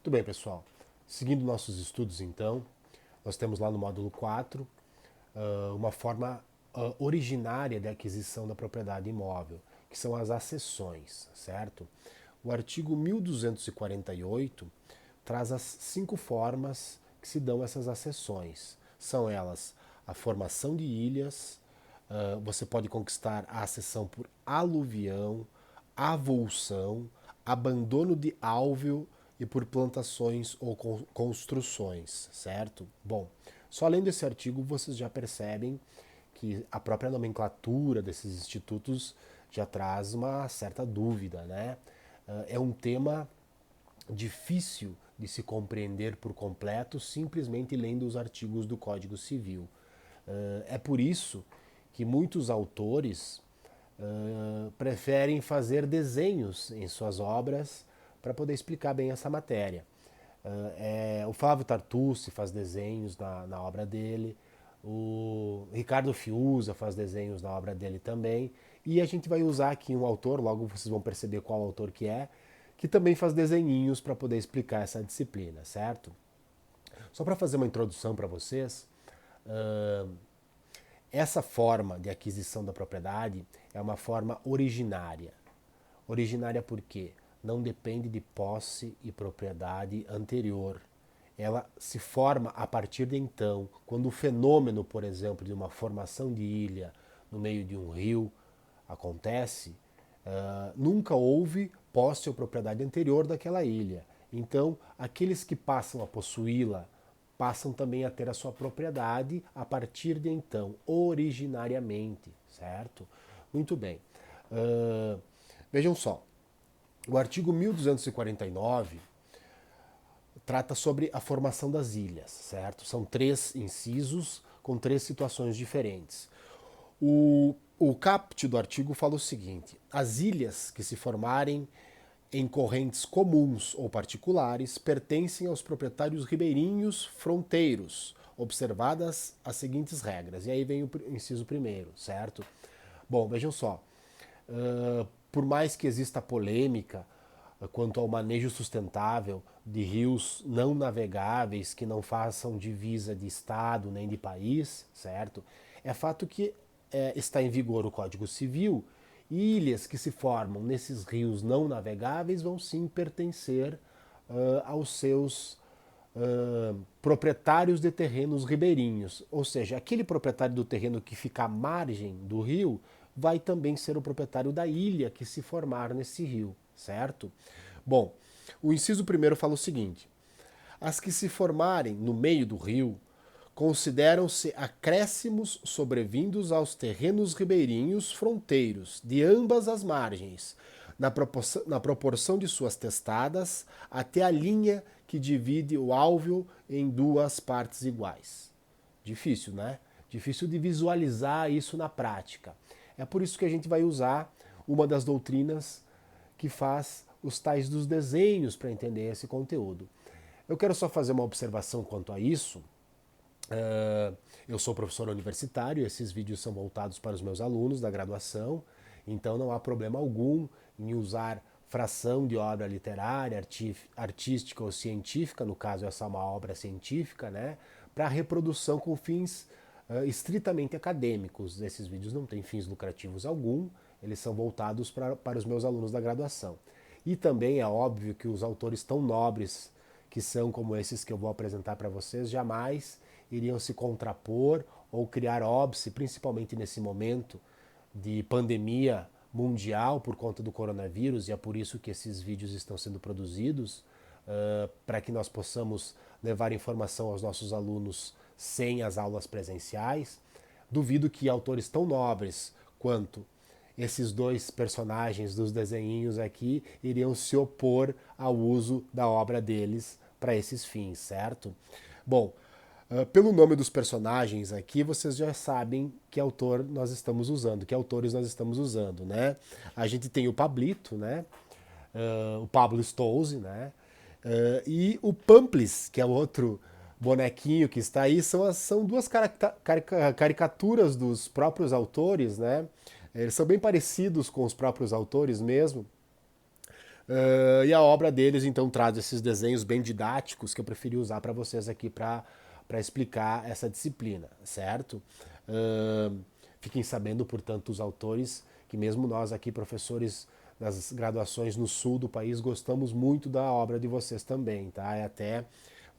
Muito bem, pessoal. Seguindo nossos estudos, então, nós temos lá no módulo 4 uma forma originária de aquisição da propriedade imóvel, que são as acessões, certo? O artigo 1248 traz as 5 formas que se dão essas acessões. São elas a formação de ilhas, você pode conquistar a acessão por aluvião, avulsão, abandono de álveo e por plantações ou construções, certo? Bom, só lendo esse artigo vocês já percebem que a própria nomenclatura desses institutos já traz uma certa dúvida, né? É um tema difícil de se compreender por completo simplesmente lendo os artigos do Código Civil. É por isso que muitos autores preferem fazer desenhos em suas obras para poder explicar bem essa matéria. O Flávio Tartucci faz desenhos na obra dele, o Ricardo Fiuza faz desenhos na obra dele também, e a gente vai usar aqui um autor, logo vocês vão perceber qual autor que também faz desenhinhos para poder explicar essa disciplina, certo? Só para fazer uma introdução para vocês, essa forma de aquisição da propriedade é uma forma originária. Originária por quê? Não depende de posse e propriedade anterior. Ela se forma a partir de então, quando o fenômeno, por exemplo, de uma formação de ilha no meio de um rio acontece, nunca houve posse ou propriedade anterior daquela ilha. Então, aqueles que passam a possuí-la passam também a ter a sua propriedade a partir de então, originariamente, certo? Muito bem. Vejam só, o artigo 1249 trata sobre a formação das ilhas, certo? São 3 incisos com 3 situações diferentes. O caput do artigo fala o seguinte: as ilhas que se formarem em correntes comuns ou particulares pertencem aos proprietários ribeirinhos fronteiros, observadas as seguintes regras. E aí vem o inciso primeiro, certo? Bom, vejam só. Por mais que exista polêmica quanto ao manejo sustentável de rios não navegáveis que não façam divisa de estado nem de país, certo? É fato que está em vigor o Código Civil e ilhas que se formam nesses rios não navegáveis vão sim pertencer aos seus proprietários de terrenos ribeirinhos. Ou seja, aquele proprietário do terreno que fica à margem do rio vai também ser o proprietário da ilha que se formar nesse rio, certo? Bom, o inciso primeiro fala o seguinte: as que se formarem no meio do rio consideram-se acréscimos sobrevindos aos terrenos ribeirinhos fronteiros de ambas as margens, na proporção de suas testadas, até a linha que divide o álveo em 2 partes iguais. Difícil, né? Difícil de visualizar isso na prática. É por isso que a gente vai usar uma das doutrinas que faz os tais dos desenhos para entender esse conteúdo. Eu quero só fazer uma observação quanto a isso. Eu sou professor universitário e esses vídeos são voltados para os meus alunos da graduação, então não há problema algum em usar fração de obra literária, artística ou científica, no caso essa é uma obra científica, né, para reprodução com fins estritamente acadêmicos. Esses vídeos não têm fins lucrativos algum, eles são voltados para os meus alunos da graduação. E também é óbvio que os autores tão nobres que são como esses que eu vou apresentar para vocês jamais iriam se contrapor ou criar óbice, principalmente nesse momento de pandemia mundial por conta do coronavírus, e é por isso que esses vídeos estão sendo produzidos, para que nós possamos levar informação aos nossos alunos sem as aulas presenciais. Duvido que autores tão nobres quanto esses 2 personagens dos desenhinhos aqui iriam se opor ao uso da obra deles para esses fins, certo? Bom, pelo nome dos personagens aqui, vocês já sabem que autor nós estamos usando, que autores nós estamos usando, né? A gente tem o Pablito, né? O Pablo Stolze, né? E o Pamplis, que é o outro bonequinho que está aí, são 2 caricaturas dos próprios autores, né? Eles são bem parecidos com os próprios autores mesmo. E a obra deles, então, traz esses desenhos bem didáticos que eu preferi usar para vocês aqui para explicar essa disciplina, certo? Fiquem sabendo, portanto, os autores, que mesmo nós aqui, professores das graduações no sul do país, gostamos muito da obra de vocês também, tá? É até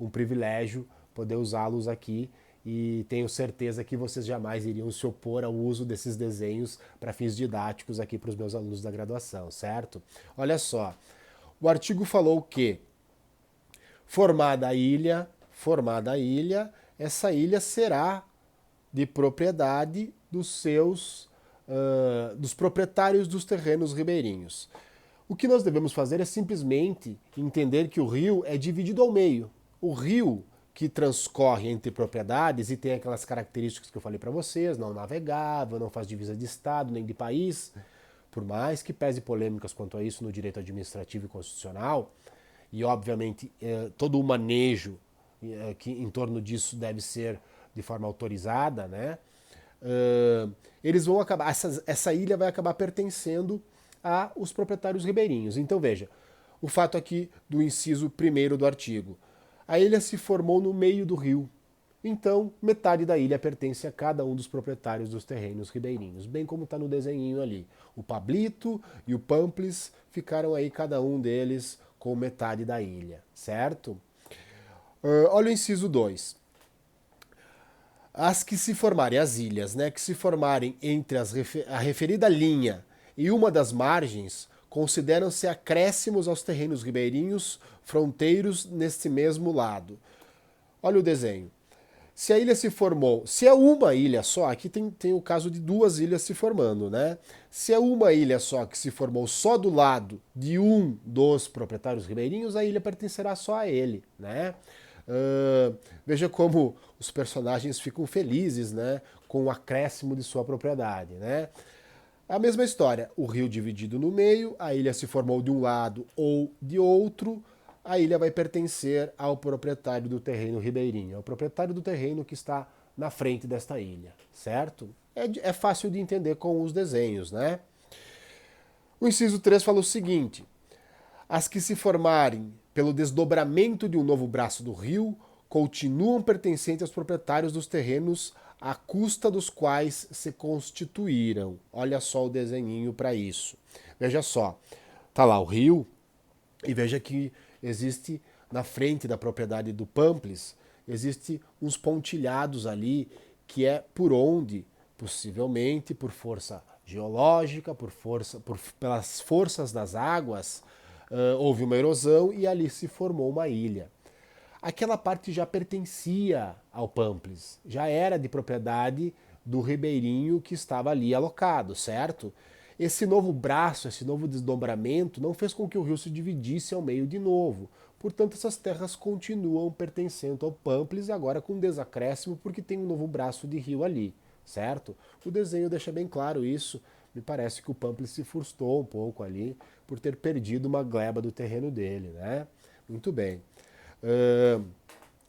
um privilégio poder usá-los aqui e tenho certeza que vocês jamais iriam se opor ao uso desses desenhos para fins didáticos aqui para os meus alunos da graduação, certo? Olha só, o artigo falou que formada a ilha, essa ilha será de propriedade dos proprietários dos terrenos ribeirinhos. O que nós devemos fazer é simplesmente entender que o rio é dividido ao meio. O rio que transcorre entre propriedades e tem aquelas características que eu falei para vocês, não navegável, não faz divisa de estado nem de país, por mais que pese polêmicas quanto a isso no direito administrativo e constitucional, e obviamente todo o manejo que em torno disso deve ser de forma autorizada, né? Eles vão acabar, essa ilha vai acabar pertencendo aos proprietários ribeirinhos. Então veja, o fato aqui do inciso 1º do artigo. A ilha se formou no meio do rio. Então, metade da ilha pertence a cada um dos proprietários dos terrenos ribeirinhos, bem como está no desenhinho ali. O Pablito e o Pamplis ficaram aí, cada um deles, com metade da ilha, certo? Olha o inciso 2. As que se formarem, as ilhas, né, que se formarem entre a referida linha e uma das margens, consideram-se acréscimos aos terrenos ribeirinhos fronteiros neste mesmo lado. Olha o desenho. Se a ilha se formou, se é uma ilha só, aqui tem o caso de duas ilhas se formando, né? Se é uma ilha só que se formou só do lado de um dos proprietários ribeirinhos, a ilha pertencerá só a ele, né? Veja como os personagens ficam felizes, né, com o acréscimo de sua propriedade, né? A mesma história, o rio dividido no meio, a ilha se formou de um lado ou de outro, a ilha vai pertencer ao proprietário do terreno ribeirinho, ao proprietário do terreno que está na frente desta ilha, certo? É fácil de entender com os desenhos, né? O inciso 3 fala o seguinte: as que se formarem pelo desdobramento de um novo braço do rio continuam pertencentes aos proprietários dos terrenos à custa dos quais se constituíram. Olha só o desenhinho para isso. Veja só, tá lá o rio e veja que existe na frente da propriedade do Pamplis, existe uns pontilhados ali que é por onde, possivelmente por força geológica, pelas forças das águas, houve uma erosão e ali se formou uma ilha. Aquela parte já pertencia ao Pamplis, já era de propriedade do ribeirinho que estava ali alocado, certo? Esse novo braço, esse novo desdobramento não fez com que o rio se dividisse ao meio de novo. Portanto, essas terras continuam pertencendo ao Pamplis, agora com desacréscimo, porque tem um novo braço de rio ali, certo? O desenho deixa bem claro isso. Me parece que o Pamplis se frustrou um pouco ali por ter perdido uma gleba do terreno dele, né? Muito bem.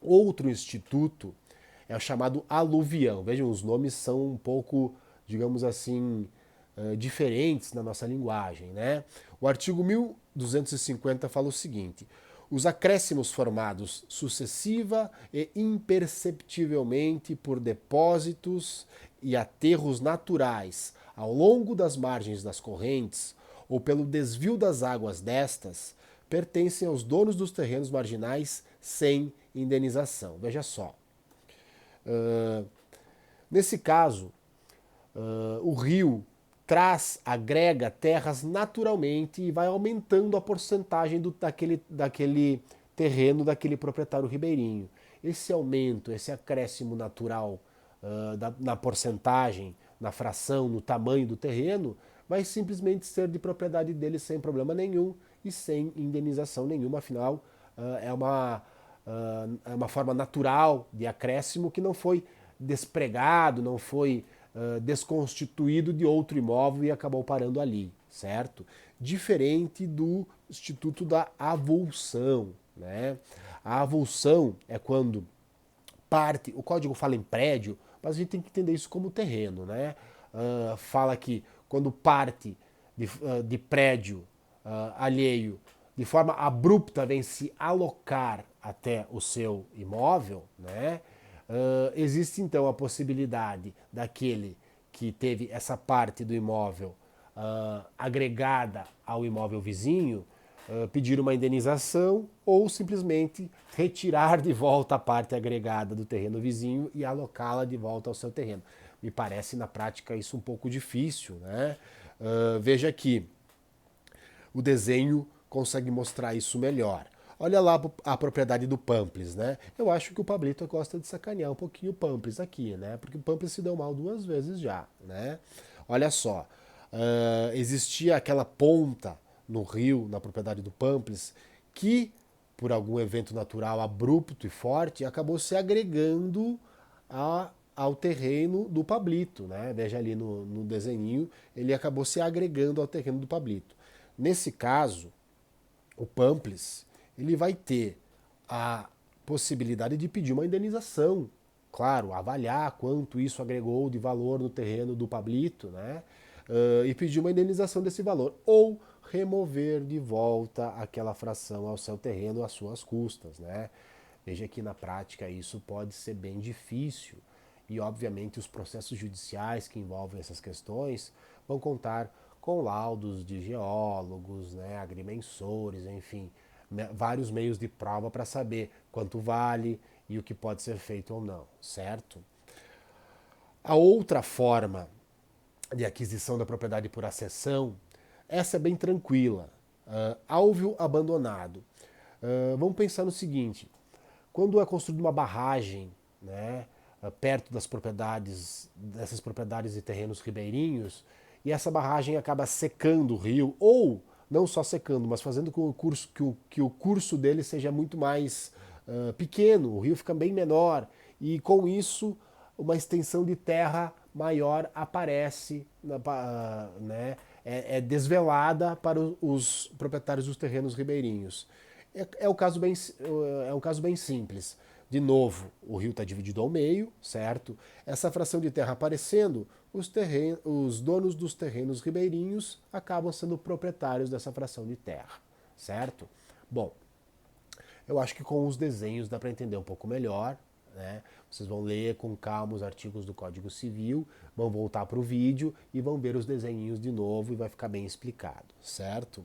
Outro instituto é o chamado aluvião. Vejam, os nomes são um pouco, digamos assim, diferentes na nossa linguagem, né? O artigo 1250 fala o seguinte: os acréscimos formados sucessiva e imperceptivelmente por depósitos e aterros naturais ao longo das margens das correntes ou pelo desvio das águas destas, pertencem aos donos dos terrenos marginais sem indenização. Veja só. Nesse caso, o rio agrega terras naturalmente e vai aumentando a porcentagem daquele terreno, daquele proprietário ribeirinho. Esse aumento, esse acréscimo natural na porcentagem, na fração, no tamanho do terreno, vai simplesmente ser de propriedade dele sem problema nenhum e sem indenização nenhuma, afinal é uma forma natural de acréscimo que não foi despregado, não foi desconstituído de outro imóvel e acabou parando ali, certo? Diferente do instituto da avulsão, né? A avulsão é quando parte, o código fala em prédio, mas a gente tem que entender isso como terreno, né? Fala que quando parte de prédio alheio de forma abrupta vem se alocar até o seu imóvel, né? Existe então a possibilidade daquele que teve essa parte do imóvel agregada ao imóvel vizinho pedir uma indenização ou simplesmente retirar de volta a parte agregada do terreno vizinho e alocá-la de volta ao seu terreno. Me parece na prática isso um pouco difícil, né? Veja aqui, o desenho consegue mostrar isso melhor. Olha lá a propriedade do Pamplis, né? Eu acho que o Pablito gosta de sacanear um pouquinho o Pamplis aqui, né? Porque o Pamplis se deu mal 2 vezes já, né? Olha só, existia aquela ponta no rio, na propriedade do Pamplis, que, por algum evento natural abrupto e forte, acabou se agregando ao terreno do Pablito, né? Veja ali no desenho, ele acabou se agregando ao terreno do Pablito. Nesse caso, o Pamplis ele vai ter a possibilidade de pedir uma indenização, claro, avaliar quanto isso agregou de valor no terreno do Pablito, né? E pedir uma indenização desse valor, ou remover de volta aquela fração ao seu terreno às suas custas, né? Veja que na prática isso pode ser bem difícil e, obviamente, os processos judiciais que envolvem essas questões vão contar com laudos de geólogos, né, agrimensores, enfim, vários meios de prova para saber quanto vale e o que pode ser feito ou não, certo? A outra forma de aquisição da propriedade por acessão, essa é bem tranquila. Alveo abandonado. Vamos pensar no seguinte: quando é construída uma barragem, né, perto das propriedades, dessas propriedades de terrenos ribeirinhos, e essa barragem acaba secando o rio, ou não só secando, mas fazendo com que o curso dele seja muito mais pequeno, o rio fica bem menor, e com isso uma extensão de terra maior aparece, né, é desvelada para os proprietários dos terrenos ribeirinhos. É um caso bem simples. De novo, o rio está dividido ao meio, certo? Essa fração de terra aparecendo, os donos dos terrenos ribeirinhos acabam sendo proprietários dessa fração de terra, certo? Bom, eu acho que com os desenhos dá para entender um pouco melhor, né? Vocês vão ler com calma os artigos do Código Civil, vão voltar para o vídeo e vão ver os desenhinhos de novo e vai ficar bem explicado, certo?